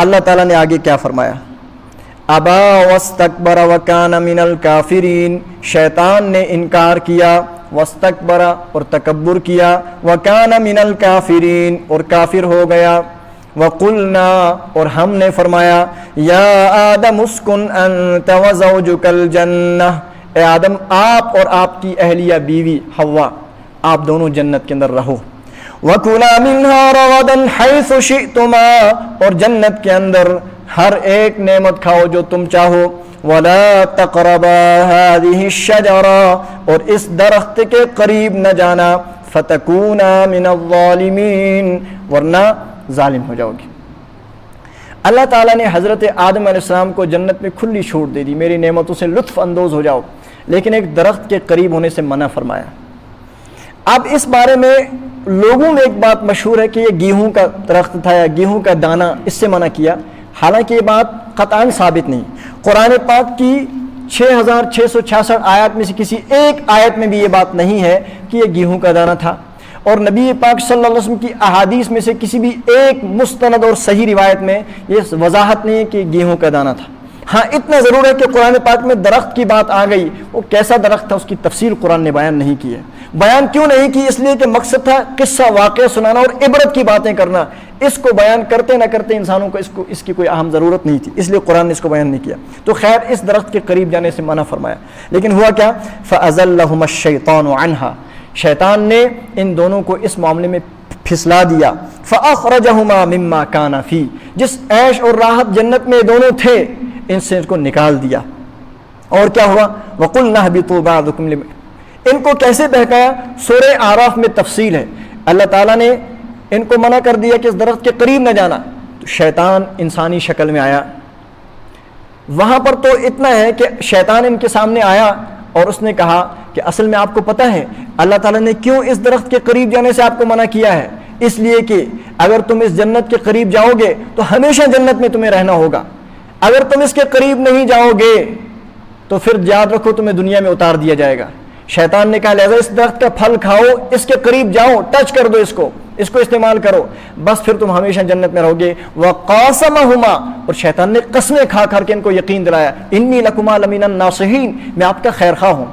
اللہ تعالیٰ نے آگے کیا فرمایا؟ ابا واستکبر وکان من الکافرین، شیطان نے انکار کیا، واستکبر اور تکبر کیا، وکان من الکافرین اور کافر ہو گیا، وقلنا اور ہم نے فرمایا یا آدم اسکن انت وزوجک الجنہ، اے آدم آپ اور آپ کی اہلیہ بیوی حوا آپ دونوں جنت کے اندر رہو، وَكُلَا مِنْهَا رَغَدًا حَيْثُ شِئْتُمَا اور جنت کے اندر ہر ایک نعمت کھاؤ جو تم چاہو، وَلَا تَقْرَبَا هَذِهِ الشَّجَرَةَ اور اس درخت کے قریب نہ جانا، فَتَكُونَا مِنَ الظَّالِمِينَ ورنہ ظالم ہو جاؤ گے۔ اللہ تعالیٰ نے حضرت آدم علیہ السلام کو جنت میں کھلی چھوٹ دے دی، میری نعمتوں سے لطف اندوز ہو جاؤ، لیکن ایک درخت کے قریب ہونے سے منع فرمایا۔ اب اس بارے میں لوگوں میں ایک بات مشہور ہے کہ یہ گیہوں کا درخت تھا یا گیہوں کا دانہ، اس سے منع کیا، حالانکہ یہ بات قطعاً ثابت نہیں۔ قرآن پاک کی 6666 آیات میں سے کسی ایک آیت میں بھی یہ بات نہیں ہے کہ یہ گیہوں کا دانہ تھا، اور نبی پاک صلی اللہ علیہ وسلم کی احادیث میں سے کسی بھی ایک مستند اور صحیح روایت میں یہ وضاحت نہیں ہے کہ گیہوں کا دانہ تھا۔ ہاں اتنا ضرور ہے کہ قرآن پاک میں درخت کی بات آ گئی، وہ کیسا درخت تھا اس کی تفصیل قرآن نے بیان نہیں کی ہے۔ بیان کیوں نہیں کی؟ اس لیے کہ مقصد تھا قصہ واقعہ سنانا اور عبرت کی باتیں کرنا، اس کو بیان کرتے نہ کرتے انسانوں کو اس کی کوئی اہم ضرورت نہیں تھی، اس لیے قرآن نے اس کو بیان نہیں کیا۔ تو خیر اس درخت کے قریب جانے سے منع فرمایا، لیکن ہوا کیا؟ فَأَزَلَّهُمَا الشَّيْطَانُ عَنْهَا شیطان نے ان دونوں کو اس معاملے میں پھسلا دیا، فَأَخْرَجَهُمَا مِمَّا كَانَ فِيهِ جس عیش اور راحت جنت میں دونوں تھے ان سے ان کو نکال دیا، اور کیا ہوا؟ وَقُلْنَا اهْبِطُوا بَعْضُكُمْ لِبَعْضٍ ان کو کیسے بہکایا؟ سورہ اعراف میں تفصیل ہے، اللہ تعالیٰ نے ان کو منع کر دیا کہ اس درخت کے قریب نہ جانا، تو شیطان انسانی شکل میں آیا۔ وہاں پر تو اتنا ہے کہ شیطان ان کے سامنے آیا اور اس نے کہا کہ اصل میں آپ کو پتہ ہے اللہ تعالیٰ نے کیوں اس درخت کے قریب جانے سے آپ کو منع کیا ہے؟ اس لیے کہ اگر تم اس جنت کے قریب جاؤ گے تو ہمیشہ جنت میں تمہیں رہنا ہوگا، اگر تم اس کے قریب نہیں جاؤ گے تو پھر یاد رکھو تمہیں دنیا میں اتار دیا جائے گا۔ شیطان نے کہا لہذا اس درخت کا پھل کھاؤ، اس کے قریب جاؤ، ٹچ کر دو اس کو استعمال کرو، بس پھر تم ہمیشہ جنت میں رہو گے۔ وَقَاسَمَهُمَا اور شیطان نے قسمیں کھا کر کے ان کو یقین دلایا، انی لکما لمن الناصحین میں آپ کا خیر خواہ ہوں۔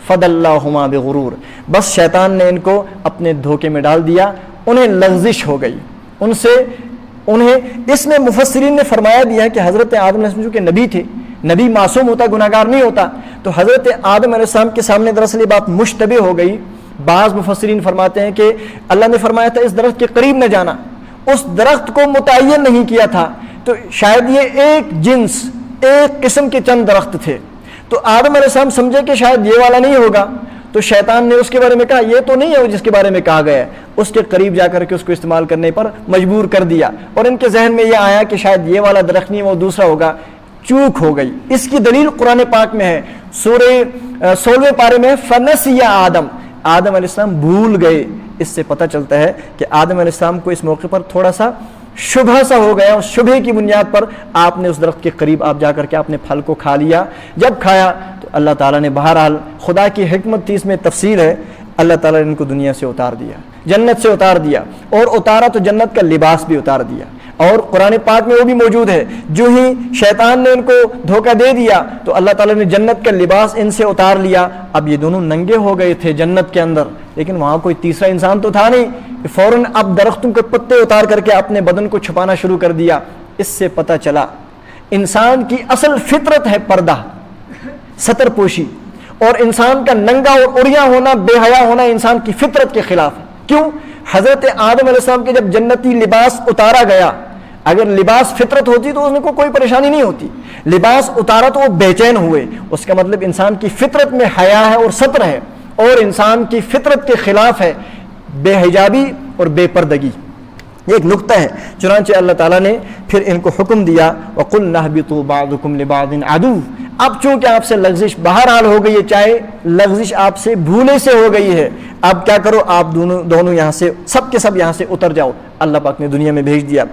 فَدَلَّاهُمَا بِغُرُورٍ بس شیطان نے ان کو اپنے دھوکے میں ڈال دیا، انہیں لغزش ہو گئی اس میں مفسرین نے فرمایا دیا ہے کہ حضرت آدم علیہ السلام جو کہ نبی تھے، نبی معصوم ہوتا، گناہ گار نہیں ہوتا، تو حضرت آدم علیہ السلام کے سامنے دراصل یہ بات مشتبہ ہو گئی۔ بعض مفسرین فرماتے ہیں کہ اللہ نے فرمایا تھا اس درخت کے قریب نہ جانا، اس درخت کو متعین نہیں کیا تھا، تو شاید یہ ایک جنس ایک قسم کے چند درخت تھے، تو آدم علیہ السلام سمجھے کہ شاید یہ والا نہیں ہوگا، تو شیطان نے اس کے بارے میں کہا یہ تو نہیں ہے جس کے بارے میں کہا گیا ہے، اس کے قریب جا کر کے اس کو استعمال کرنے پر مجبور کر دیا، اور ان کے ذہن میں یہ آیا کہ شاید یہ والا درخت نہیں وہ دوسرا ہوگا، چوک ہو گئی۔ اس کی دلیل قرآن پاک میں ہے، سورہ 16ویں پارے میں فَنَسِيَ آدم علیہ السلام بھول گئے۔ اس سے پتہ چلتا ہے کہ آدم علیہ السلام کو اس موقع پر تھوڑا سا شبہ سا ہو گیا، اس شبہ کی بنیاد پر آپ نے اس درخت کے قریب آپ جا کر کے اپنے پھل کو کھا لیا۔ جب کھایا تو اللہ تعالیٰ نے بہرحال خدا کی حکمت تھی، اس میں تفصیل ہے، اللہ تعالیٰ نے ان کو دنیا سے اتار دیا، جنت سے اتار دیا، اور اتارا تو جنت کا لباس بھی اتار دیا، اور قرآن پاک میں وہ بھی موجود ہے، جو ہی شیطان نے ان کو دھوکہ دے دیا تو اللہ تعالیٰ نے جنت کا لباس ان سے اتار لیا۔ اب یہ دونوں ننگے ہو گئے تھے جنت کے اندر، لیکن وہاں کوئی تیسرا انسان تو تھا نہیں، فوراً اب درختوں کے پتے اتار کر کے اپنے بدن کو چھپانا شروع کر دیا۔ اس سے پتہ چلا انسان کی اصل فطرت ہے پردہ، ستر پوشی، اور انسان کا ننگا اور عریاں ہونا، بے حیا ہونا انسان کی فطرت کے خلاف ہے۔ کیوں؟ حضرت آدم علیہ السلام کے جب جنتی لباس اتارا گیا، اگر لباس فطرت ہوتی تو اس میں کوئی پریشانی نہیں ہوتی، لباس اتارا تو وہ بے چین ہوئے، اس کا مطلب انسان کی فطرت میں حیا ہے اور ستر ہے، اور انسان کی فطرت کے خلاف ہے بے حجابی اور بے پردگی۔ یہ ایک نقطہ ہے، چنانچہ اللہ تعالیٰ نے پھر ان کو حکم دیا وَقُلْنَا اهْبِطُوا بَعْضُكُمْ لِبَعْضٍ عَدُوٌّ اب چونکہ آپ سے لغزش بہرحال ہو گئی ہے، چاہے لغزش آپ سے بھولے سے ہو گئی ہے، اب کیا کرو، آپ دونوں یہاں سے سب کے سب یہاں سے اتر جاؤ۔ اللہ پاک نے دنیا میں بھیج دیا۔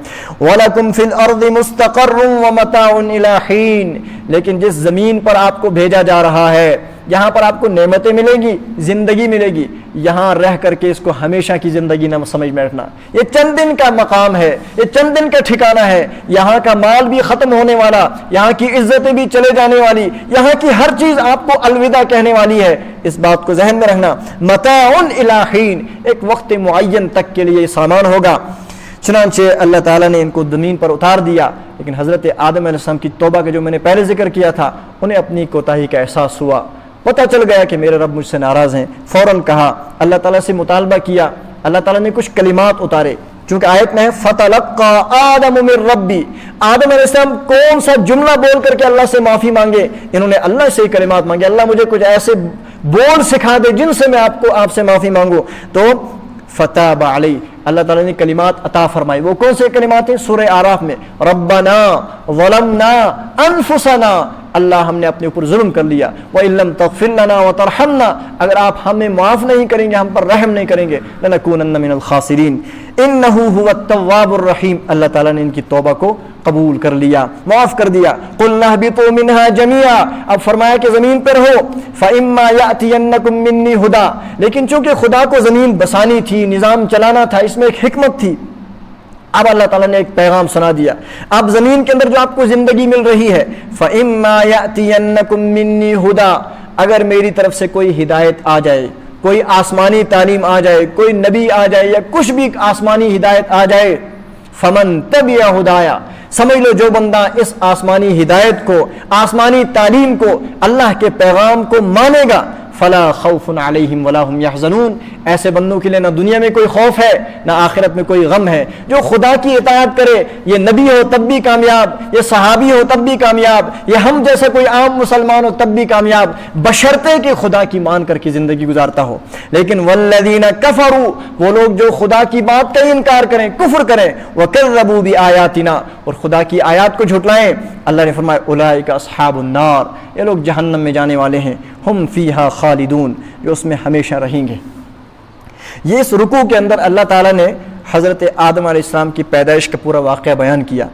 وَلَكُمْ فِي الْأَرْضِ مُسْتَقَرٌّ وَمَتَاعٌ إِلَىٰ حِينٍ لیکن جس زمین پر آپ کو بھیجا جا رہا ہے یہاں پر آپ کو نعمتیں ملیں گی، زندگی ملے گی، یہاں رہ کر کے اس کو ہمیشہ کی زندگی نہ سمجھ بیٹھنا۔ یہ چند دن کا مقام ہے، یہ چند دن کا ٹھکانہ ہے، یہاں کا مال بھی ختم ہونے والا، یہاں کی عزتیں بھی چلے جانے والی، یہاں کی ہر چیز آپ کو الوداع کہنے والی ہے۔ اس بات کو ذہن میں رکھنا، متاع الی حین، ایک وقت معین تک کے لیے یہ سامان ہوگا۔ چنانچہ اللہ تعالیٰ نے ان کو زمین پر اتار دیا، لیکن حضرت آدم علیہ السلام کی توبہ کا جو میں نے پہلے ذکر کیا تھا، انہیں اپنی کوتاہی کا احساس ہوا، پتہ چل گیا کہ میرے رب مجھ سے ناراض ہیں، فوراً کہا، اللہ تعالیٰ سے مطالبہ کیا، اللہ تعالیٰ نے کچھ کلمات اتارے، چونکہ آیت میں ہے فَتَلَقَّى آدَمُ مِن رَبِّ، آدم علیہ السلام کون سا جملہ بول کر کے اللہ سے معافی مانگے، انہوں نے اللہ سے کلمات مانگے، اللہ مجھے کچھ ایسے بول سکھا دے جن سے میں آپ سے معافی مانگوں، تو فتاب علی، اللہ تعالیٰ نے کلمات عطا فرمائی۔ وہ کون سے کلمات ہیں؟ سورہ اعراف میں، ربنا ظلمنا انفسنا، اللہ ہم نے اپنے اوپر ظلم کر لیا، وَإِن لَّمْ تَغْفِرْ لَنَا وَتَرْحَمْنَا، اگر آپ ہمیں معاف نہیں کریں گے، ہم پر رحم نہیں کریں گے، لَنَكُونَنَّ مِنَ الْخَاسِرِينَ، إِنَّهُ هُوَ التَّوَّابُ الرَّحِيمُ، اللہ تعالیٰ نے ان کی توبہ کو قبول کر لیا، معاف کر دیا۔ قُلْنَا اهْبِطُوا مِنْهَا جَمِيعًا، اب فرمایا کہ زمین پر ہو، فَإِمَّا يَأْتِيَنَّكُم مِّنِّي هُدًى، لیکن چونکہ خدا کو زمین بسانی تھی، نظام چلانا تھا، اس میں ایک حکمت تھی، اب اللہ تعالیٰ نے ایک پیغام سنا دیا، اب زمین کے اندر جو آپ کو زندگی مل رہی ہے، فَإِمَّا يَأْتِيَنَّكُم مِّنِّي هُدًى، اگر میری طرف سے کوئی ہدایت آ جائے، کوئی آسمانی تعلیم آ جائے، کوئی نبی آ جائے، یا کچھ بھی آسمانی ہدایت آ جائے، فَمَن تَبِعَ ہُدَايَا، سمجھ لو جو بندہ اس آسمانی ہدایت کو، آسمانی تعلیم کو، اللہ کے پیغام کو مانے گا، فلا خوف علیہم ولا هم يحزنون، ایسے بندوں کے لیے نہ دنیا میں کوئی خوف ہے، نہ آخرت میں کوئی غم ہے۔ جو خدا کی اطاعت کرے، یہ نبی ہو تب بھی کامیاب، یہ صحابی ہو تب بھی کامیاب، یہ ہم جیسا کوئی عام مسلمان ہو تب بھی کامیاب، بشرطے کہ خدا کی مان کر کے زندگی گزارتا ہو۔ لیکن والذین کفروا، وہ لوگ جو خدا کی بات کا انکار کریں، کفر کریں، وکذبوا بآیاتنا، اور خدا کی آیات کو جھٹلائیں، اللہ نے فرمایا اولئک اصحاب النار، یہ لوگ جہنم میں جانے والے ہیں، ہم فیہا خالدون، جو اس میں ہمیشہ رہیں گے۔ یہ اس رکوع کے اندر اللہ تعالیٰ نے حضرت آدم علیہ السلام کی پیدائش کا پورا واقعہ بیان کیا۔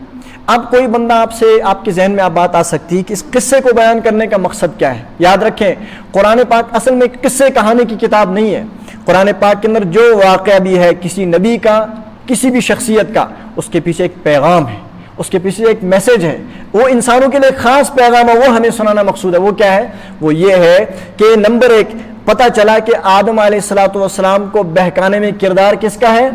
اب کوئی بندہ آپ کے ذہن میں بات آ سکتی ہے کہ اس قصے کو بیان کرنے کا مقصد کیا ہے؟ یاد رکھیں، قرآن پاک اصل میں قصے کہانی کی کتاب نہیں ہے، قرآن پاک کے اندر جو واقعہ بھی ہے کسی نبی کا، کسی بھی شخصیت کا، اس کے پیچھے ایک پیغام ہے، اس کے پیچھے ایک میسج ہے، وہ انسانوں کے لیے خاص پیغام ہے، وہ ہمیں سنانا مقصود ہے۔ وہ کیا ہے؟ وہ یہ ہے کہ نمبر ایک، پتہ چلا کہ آدم علیہ السلام کو بہکانے میں کردار کس کا ہے؟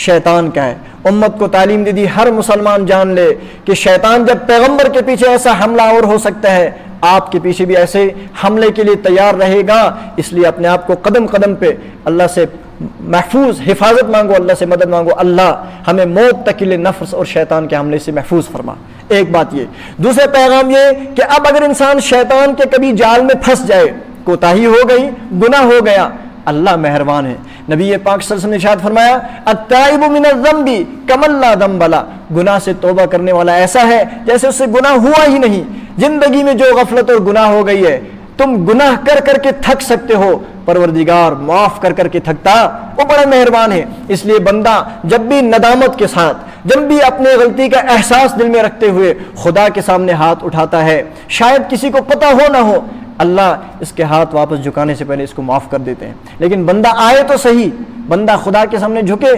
شیطان کا ہے۔ امت کو تعلیم دے دی، ہر مسلمان جان لے کہ شیطان جب پیغمبر کے پیچھے ایسا حملہ اور ہو سکتا ہے، آپ کے پیچھے بھی ایسے حملے کے لیے تیار رہے گا، اس لیے اپنے آپ کو قدم قدم پہ اللہ سے محفوظ حفاظت مانگو، اللہ سے مدد مانگو، اللہ ہمیں موت تک کے لیے نفس اور شیطان کے حملے سے محفوظ فرما۔ ایک بات یہ۔ دوسرا پیغام یہ کہ اب اگر انسان شیطان کے کبھی جال میں پھنس جائے، کوتاہی ہو گئی، گناہ ہو گیا، اللہ مہربان ہے۔ نبی پاک صلی اللہ علیہ وسلم نے ارشاد فرمایا التائب من الذنب کمن لا ذنب له، گناہ سے توبہ کرنے والا ایسا ہے جیسے اس سے گناہ ہوا ہی نہیں۔ زندگی میں جو غفلت اور گناہ ہو گئی ہے، تم گناہ کر کر کے تھک سکتے ہو، پروردگار معاف کر کر کے تھکتا، وہ بڑا مہربان ہے۔ اس لیے بندہ جب بھی ندامت کے ساتھ، جب بھی اپنے غلطی کا احساس دل میں رکھتے ہوئے خدا کے سامنے ہاتھ اٹھاتا ہے، شاید کسی کو پتہ ہو نہ ہو، اللہ اس کے ہاتھ واپس جھکانے سے پہلے اس کو معاف کر دیتے ہیں، لیکن بندہ آئے تو صحیح، بندہ خدا کے سامنے جھکے۔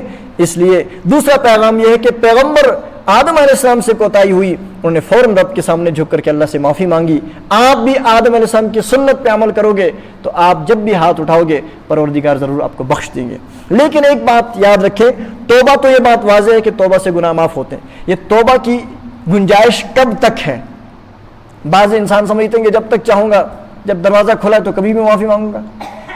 اس لیے دوسرا پیغام یہ ہے کہ پیغمبر آدم علیہ السلام سے کوتاہی ہوئی، انہوں نے فوراً رب کے سامنے جھک کر کے اللہ سے معافی مانگی۔ آپ بھی آدم علیہ السلام کی سنت پہ عمل کرو گے تو آپ جب بھی ہاتھ اٹھاؤ گے پروردگار ضرور آپ کو بخش دیں گے۔ لیکن ایک بات یاد رکھیں، توبہ تو یہ بات واضح ہے کہ توبہ سے گناہ معاف ہوتے ہیں، یہ توبہ کی گنجائش کب تک ہے؟ بعض انسان سمجھتے ہیں کہ جب تک چاہوں گا، جب دروازہ کھلا ہے تو کبھی بھی معافی مانگوں گا۔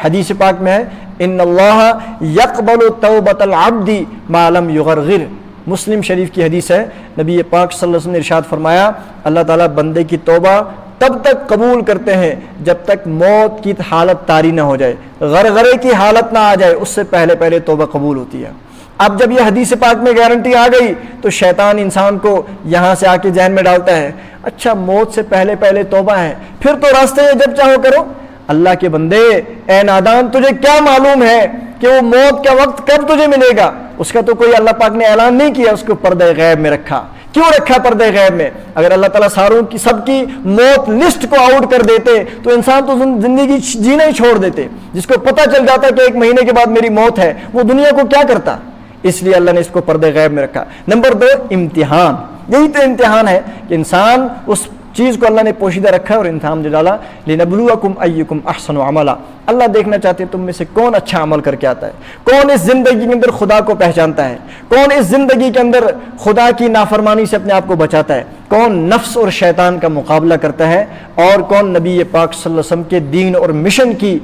حدیث پاک میں ہے ان اللہ یقبل توبۃ العبد ما لم یغرغر، مسلم شریف کی حدیث ہے، نبی پاک صلی اللہ علیہ وسلم نے ارشاد فرمایا اللہ تعالیٰ بندے کی توبہ تب تک قبول کرتے ہیں جب تک موت کی حالت طاری نہ ہو جائے، غرغرے کی حالت نہ آ جائے، اس سے پہلے توبہ قبول ہوتی ہے۔ اب جب یہ حدیث پاک میں گارنٹی آ گئی تو شیطان انسان کو یہاں سے آ کے ذہن میں ڈالتا ہے اچھا موت سے پہلے توبہ ہے، پھر تو راستے میں جب چاہو کرو۔ اللہ کے بندے، اے نادان، تجھے کیا معلوم ہے کہ وہ موت کا وقت کب تجھے ملے گا؟ اس کا تو کوئی اللہ پاک نے اعلان نہیں کیا، اس کو پردہ غیب میں رکھا۔ کیوں رکھا پردے غیب میں؟ اگر اللہ تعالیٰ ساروں کی سب کی موت لسٹ کو آؤٹ کر دیتے تو انسان تو زندگی جینا ہی چھوڑ دیتے. جس کو پتہ چل جاتا کہ 1 مہینے کے بعد میری موت ہے، وہ دنیا کو کیا کرتا؟ اس لیے اللہ نے اس کو پردے غیب میں رکھا. نمبر 2 امتحان. یہی تو امتحان ہے کہ انسان اس چیز کو اللہ نے پوشیدہ رکھا اور امتحان ڈالا. لنبلوکم ایکم احسن عملا. اللہ دیکھنا چاہتے ہیں تم میں سے کون اچھا عمل کر کے آتا ہے، کون اس زندگی کے اندر خدا کو پہچانتا ہے، کون اس زندگی کے اندر خدا کی نافرمانی سے اپنے آپ کو بچاتا ہے، کون نفس اور شیطان کا مقابلہ کرتا ہے، اور کون نبی پاک صلی اللہ علیہ وسلم کے دین اور مشن کی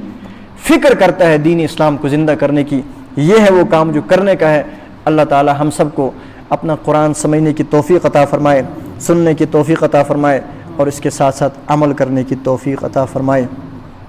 فکر کرتا ہے، دین اسلام کو زندہ کرنے کی. یہ ہے وہ کام جو کرنے کا ہے. اللہ تعالی ہم سب کو اپنا قرآن سمجھنے کی توفیق عطا فرمائے، سننے کی توفیق عطا فرمائے، اور اس کے ساتھ ساتھ عمل کرنے کی توفیق عطا فرمائے.